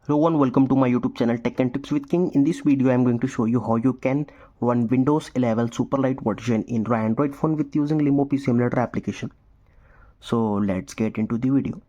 Hello and welcome to my YouTube channel Tech and Tips with King. In this video I am going to show you how you can run Windows 11 Superlight version in your Android phone with using Limbo PC Emulator application. So let's get into the video.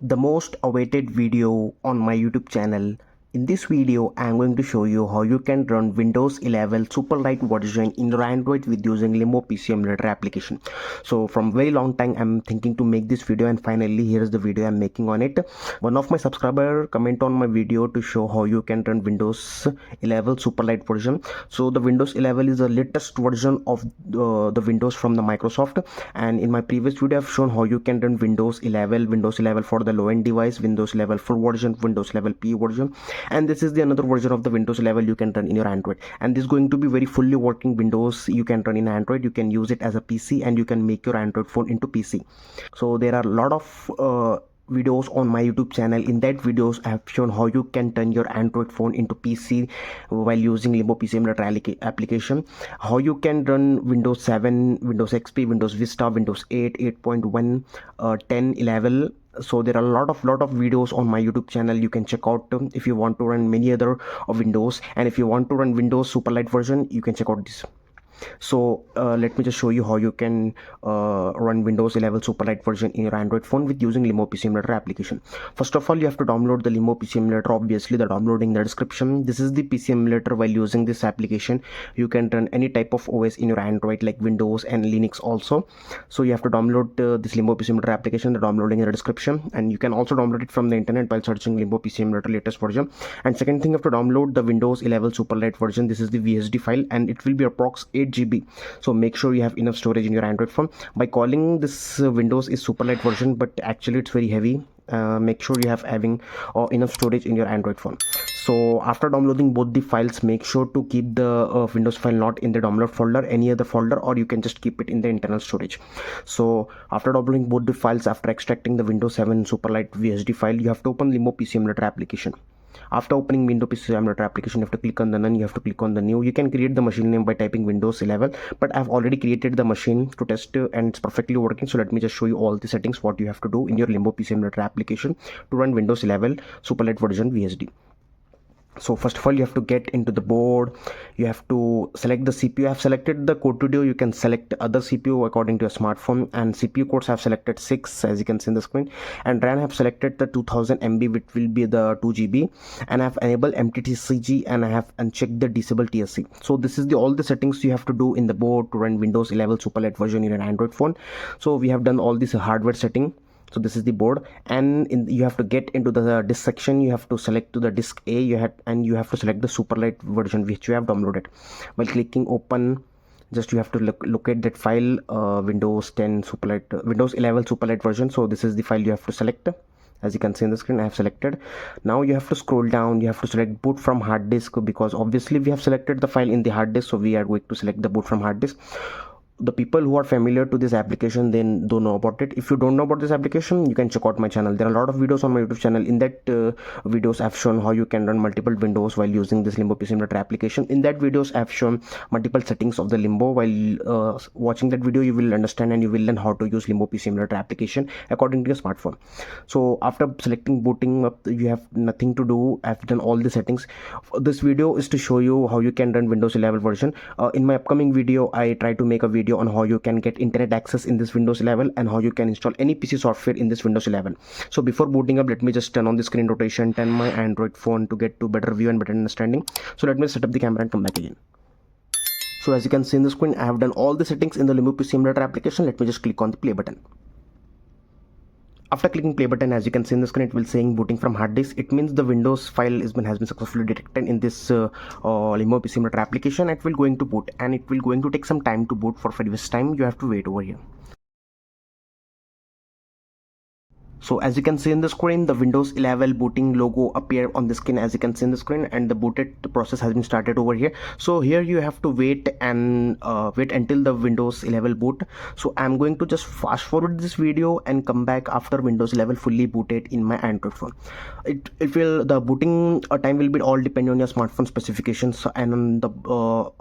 The most awaited video on my YouTube channel. In this video, I am going to show you how you can run Windows 11 Superlight version in your Android with using Limbo PC Emulator application. So from very long time, I'm thinking to make this video, and finally here is the video I'm making on it. One of my subscriber comment on my video to show how you can run Windows 11 Superlight version. So the Windows 11 is the latest version of the Windows from the Microsoft, and in my previous video I've shown how you can run Windows 11 for the low-end device, Windows 11 full version, Windows 11 P version, and this is the another version of the Windows 11 you can run in your Android. And this is going to be very fully working Windows you can run in Android. You can use it as a PC and you can make your Android phone into PC. So there are a lot of videos on my YouTube channel. In that videos I have shown how you can turn your Android phone into PC while using Limbo PC Emulator application, how you can run Windows 7, Windows XP, Windows Vista, Windows 8, 8.1, 10, 11. So there are a lot of videos on my YouTube channel you can check out if you want to run many other Windows, and if you want to run Windows Superlight version you can check out this. So let me just show you how you can run Windows 11 Superlight version in your Android phone with using Limbo PC Emulator application. First of all, you have to download the Limbo PC Emulator. Obviously the downloading in the description. This is the PC emulator. While using this application you can run any type of OS in your Android like Windows and Linux also. So you have to download this Limbo PC Emulator application. The downloading in the description, and you can also download it from the internet by searching Limbo PC Emulator latest version. And second thing, you have to download the Windows 11 Superlight version. This is the VSD file and it will be approx 8 GB. So make sure you have enough storage in your Android phone. By calling this Windows is Superlight version, but actually it's very heavy. Make sure you have having enough storage in your Android phone. So after downloading both the files, make sure to keep the Windows file not in the download folder, any other folder, or you can just keep it in the internal storage. So after downloading both the files, after extracting the Windows 7 Superlight VSD file, you have to open Limbo PC Emulator application. After opening Windows PC Emulator application, you have to click on the none, you have to click on the new. You can create the machine name by typing Windows 11, but I've already created the machine to test and it's perfectly working. So let me just show you all the settings what you have to do in your Limbo PC Emulator application to run Windows 11 Superlight version VSD. So first of all, you have to get into the board. You have to select the CPU. I have selected the code to do. You can select other CPU according to your smartphone, and CPU codes I have selected 6 as you can see in the screen, and RAM I have selected the 2000 MB, which will be the 2 GB, and I have enabled MTTCG and I have unchecked the disable TSC. So this is all the settings you have to do in the board to run Windows 11 Superlight version in an Android phone. So we have done all this hardware setting. So this is the board, and you have to get into the disk section. You have to select to the disk A, you have to select the Superlight version which you have downloaded. While clicking open, just you have to locate that file, Windows 10 Superlight, Windows 11 Superlight version. So this is the file you have to select. As you can see in the screen, I have selected. Now you have to scroll down. You have to select boot from hard disk, because obviously we have selected the file in the hard disk, so we are going to select the boot from hard disk. The people who are familiar to this application, then don't know about it. If you don't know about this application, you can check out my channel. There are a lot of videos on my YouTube channel. In that videos I've shown how you can run multiple windows while using this Limbo PC Emulator application. In that videos I've shown multiple settings of the Limbo. While watching that video, you will understand and you will learn how to use Limbo PC Emulator application according to your smartphone. So after selecting booting up, you have nothing to do. I've done all the settings. This video is to show you how you can run Windows 11 version. In my upcoming video, I try to make a video on how you can get internet access in this Windows 11 and how you can install any PC software in this Windows 11. So before booting up, let me just turn on the screen rotation, turn my Android phone to get to better view and better understanding. So let me set up the camera and come back again. So as you can see in the screen, I have done all the settings in the Limbo PC Emulator application. Let me just click on the play button. After clicking play button, as you can see in the screen, it will saying booting from hard disk. It means the Windows file has been successfully detected in this Limbo PC Emulator application. It will going to boot, and it will going to take some time to boot. For this time you have to wait over here. So as you can see in the screen, the Windows 11 booting logo appear on the screen, as you can see in the screen, and the booted process has been started over here. So here you have to wait and wait until the Windows 11 boot. So I'm going to just fast forward this video and come back after Windows 11 fully booted in my Android phone. It will, the booting time will be all depend on your smartphone specifications and on the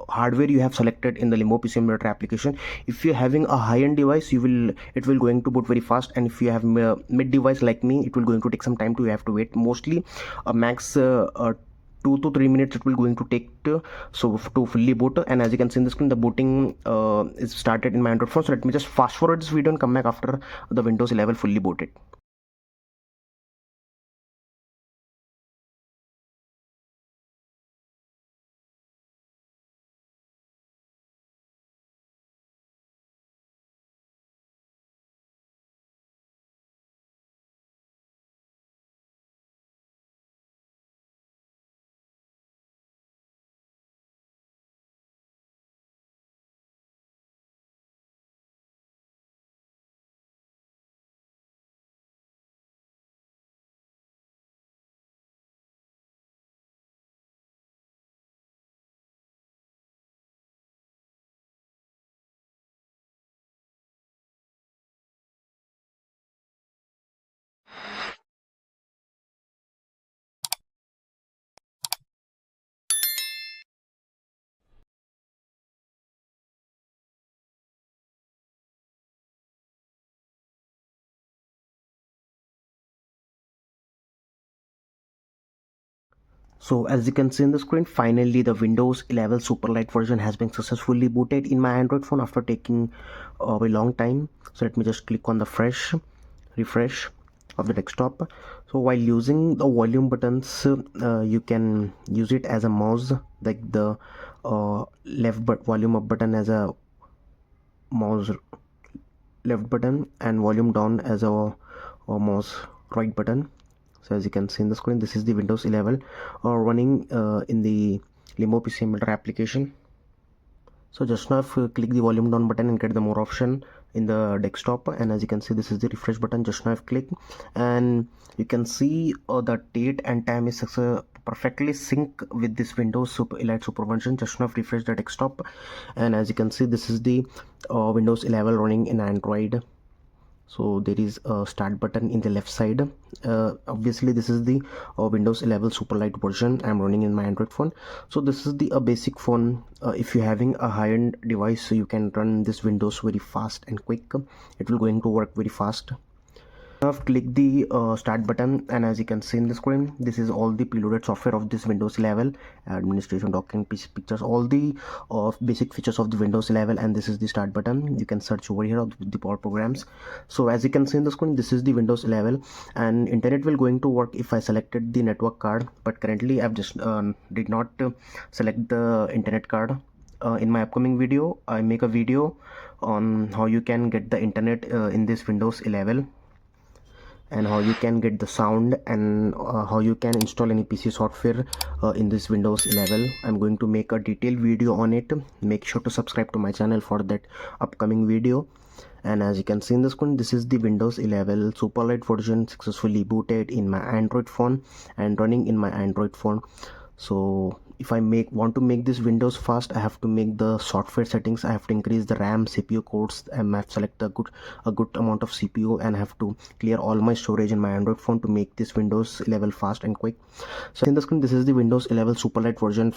hardware you have selected in the Limbo PC Emulator application. If you're having a high-end device, it will going to boot very fast, and if you have mid device like me, it will going to take some time. You have to wait mostly max 2 to 3 minutes it will going to take to fully boot. And as you can see in the screen, the booting is started in my Android phone. So let me just fast forward this video and come back after the Windows 11 fully booted. So as you can see in the screen, finally the Windows 11 Superlight version has been successfully booted in my Android phone after taking a very long time. So let me just click on the refresh of the desktop. So while using the volume buttons, you can use it as a mouse, like the volume up button as a mouse left button, and volume down as a mouse right button. So as you can see in the screen, this is the Windows 11 running in the Limbo PC Emulator application. So just now if you click the volume down button and get the more option in the desktop, and as you can see, this is the refresh button. Just now I've clicked, and you can see the date and time is perfectly sync with this Windows Elite Super version. Just now I've refreshed the desktop, and as you can see, this is the Windows 11 running in Android. So there is a start button in the left side. Obviously this is the Windows 11 Superlight version I'm running in my Android phone. So this is the basic phone. If you're having a high-end device, so you can run this Windows very fast and quick. It will going to work very fast. I've clicked the start button, and as you can see in the screen, this is all the preloaded software of this Windows 11 administration, document, pictures, all the basic features of the Windows 11. And this is the start button. You can search over here with the power programs. So as you can see in the screen, this is the Windows 11, and internet will going to work if I selected the network card, but currently I've just did not select the internet card. In my upcoming video, I make a video on how you can get the internet in this Windows 11, and how you can get the sound, and how you can install any PC software in this Windows 11. I'm going to make a detailed video on it. Make sure to subscribe to my channel for that upcoming video. And as you can see in the screen, this is the Windows 11 Superlight version successfully booted in my Android phone and running in my Android phone. So if I want to make this Windows fast, I have to make the software settings. I have to increase the RAM, CPU cores, and I have to select a good amount of CPU, and I have to clear all my storage in my Android phone to make this Windows 11 fast and quick. So in the screen, this is the Windows 11 Superlight version,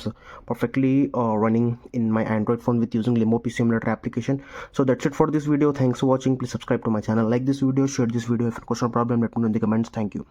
perfectly running in my Android phone with using Limbo PC Emulator application. So that's it for this video. Thanks for watching. Please subscribe to my channel, like this video, share this video. If you have a question or problem, let me know in the comments. Thank you.